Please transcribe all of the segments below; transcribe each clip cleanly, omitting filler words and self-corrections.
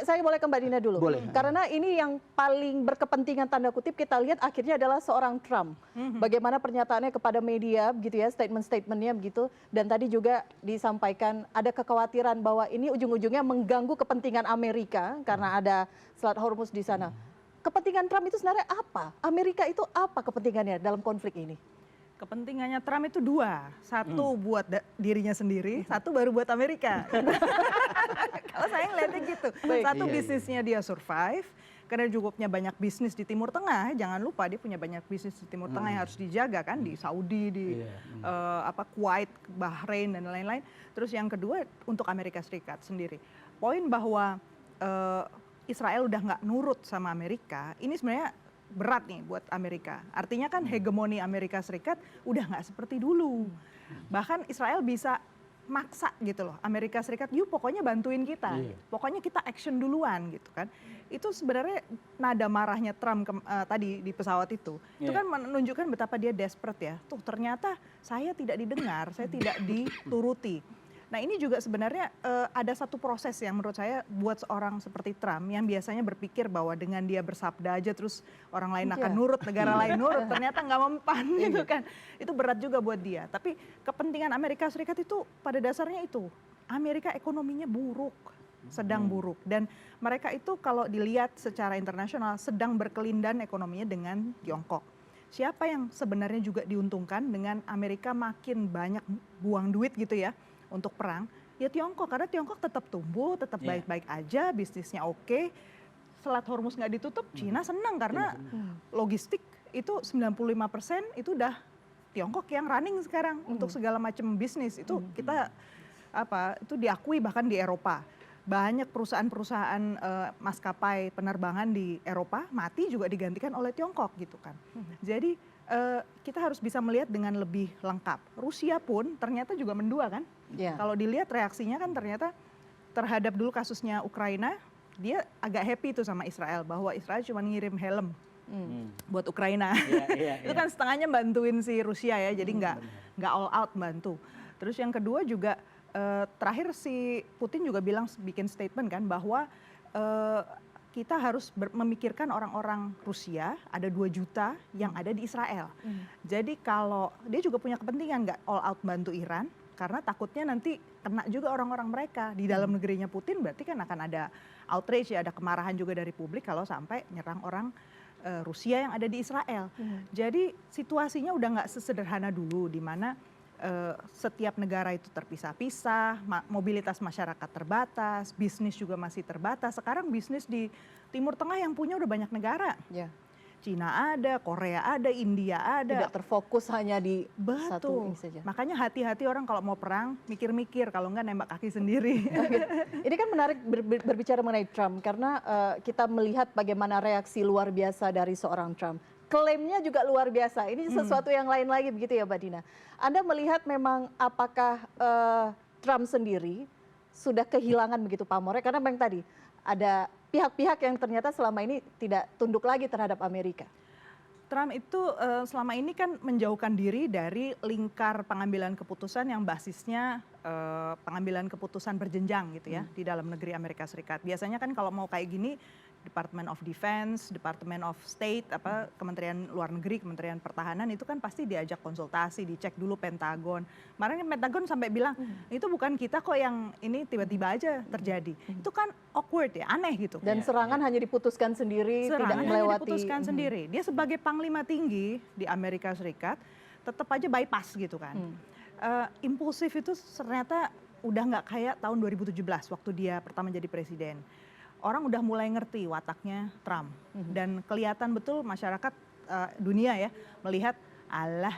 Saya boleh ke Mbak Dina dulu. Boleh. Karena ini yang paling berkepentingan tanda kutip kita lihat akhirnya adalah seorang Trump. Bagaimana pernyataannya kepada media begitu ya, statement-statementnya begitu. Dan tadi juga disampaikan ada kekhawatiran bahwa ini ujung-ujungnya mengganggu kepentingan Amerika karena ada Selat Hormuz di sana. Kepentingan Trump itu sebenarnya apa? Amerika itu apa kepentingannya dalam konflik ini? Kepentingannya Trump itu dua, satu buat dirinya sendiri, satu baru buat Amerika. Kalau saya ngeliatnya gitu, satu bisnisnya dia survive, karena cukupnya banyak bisnis di Timur Tengah. Jangan lupa dia punya banyak bisnis di Timur Tengah yang harus dijaga kan, di Saudi, di Kuwait, Bahrain dan lain-lain. Terus yang kedua untuk Amerika Serikat sendiri, poin bahwa Israel udah nggak nurut sama Amerika, ini sebenarnya berat nih buat Amerika. Artinya kan hegemoni Amerika Serikat udah nggak seperti dulu. Bahkan Israel bisa maksa gitu loh, Amerika Serikat, yuk pokoknya bantuin kita, pokoknya kita action duluan gitu kan. Itu sebenarnya nada marahnya Trump tadi di pesawat itu kan menunjukkan betapa dia desperate ya. Tuh ternyata saya tidak didengar, saya tidak dituruti. Nah ini juga sebenarnya ada satu proses yang menurut saya buat seorang seperti Trump yang biasanya berpikir bahwa dengan dia bersabda aja terus orang lain akan nurut, negara lain nurut, ternyata nggak mempan gitu kan. Itu berat juga buat dia. Tapi kepentingan Amerika Serikat itu pada dasarnya itu, Amerika ekonominya buruk, sedang buruk. Dan mereka itu kalau dilihat secara internasional sedang berkelindan ekonominya dengan Tiongkok. Siapa yang sebenarnya juga diuntungkan dengan Amerika makin banyak buang duit gitu ya untuk perang, ya Tiongkok, karena Tiongkok tetap tumbuh, tetap baik-baik aja, bisnisnya oke. Selat Hormuz nggak ditutup, Cina senang karena logistik itu 95% itu udah Tiongkok yang running sekarang untuk segala macam bisnis. Itu kita itu diakui bahkan di Eropa. Banyak perusahaan-perusahaan maskapai penerbangan di Eropa mati juga digantikan oleh Tiongkok gitu kan. Jadi kita harus bisa melihat dengan lebih lengkap. Rusia pun ternyata juga mendua kan. Kalau dilihat reaksinya kan ternyata terhadap dulu kasusnya Ukraina, dia agak happy tuh sama Israel bahwa Israel cuma ngirim helm buat Ukraina. Itu kan setengahnya bantuin si Rusia ya, jadi nggak all out bantu. Terus yang kedua juga terakhir si Putin juga bikin statement kan bahwa kita harus memikirkan orang-orang Rusia, ada 2 juta yang ada di Israel. Jadi kalau dia juga punya kepentingan nggak all out bantu Iran, karena takutnya nanti kena juga orang-orang mereka. Di dalam negerinya Putin berarti kan akan ada outrage ya, ada kemarahan juga dari publik kalau sampai nyerang orang Rusia yang ada di Israel. Jadi situasinya udah nggak sesederhana dulu di mana setiap negara itu terpisah-pisah, mobilitas masyarakat terbatas, bisnis juga masih terbatas. Sekarang bisnis di Timur Tengah yang punya udah banyak negara. Cina ada, Korea ada, India ada. Tidak terfokus hanya di satu ini saja. Makanya hati-hati orang kalau mau perang, mikir-mikir, kalau enggak nembak kaki sendiri. Ini kan menarik berbicara mengenai Trump, karena kita melihat bagaimana reaksi luar biasa dari seorang Trump. Klaimnya juga luar biasa, ini sesuatu yang lain lagi begitu ya Mbak Dina. Anda melihat memang apakah Trump sendiri sudah kehilangan begitu pamornya, karena memang tadi ada pihak-pihak yang ternyata selama ini tidak tunduk lagi terhadap Amerika. Trump itu selama ini kan menjauhkan diri dari lingkar pengambilan keputusan yang basisnya pengambilan keputusan berjenjang gitu ya di dalam negeri Amerika Serikat. Biasanya kan kalau mau kayak gini, Department of Defense, Department of State, Kementerian Luar Negeri, Kementerian Pertahanan itu kan pasti diajak konsultasi, dicek dulu Pentagon. Kemarin Pentagon sampai bilang itu bukan kita kok yang ini tiba-tiba aja terjadi. Itu kan awkward ya, aneh gitu. Dan serangan hanya diputuskan sendiri, tidak melewati. Hanya diputuskan sendiri. Dia sebagai panglima tinggi di Amerika Serikat tetap aja bypass gitu kan. Impulsif itu ternyata udah nggak kayak tahun 2017 waktu dia pertama jadi presiden. Orang udah mulai ngerti wataknya Trump dan kelihatan betul masyarakat dunia ya melihat alah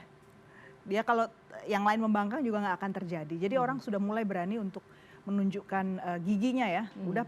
dia kalau yang lain membangkang juga nggak akan terjadi. Jadi orang sudah mulai berani untuk menunjukkan giginya ya. Udah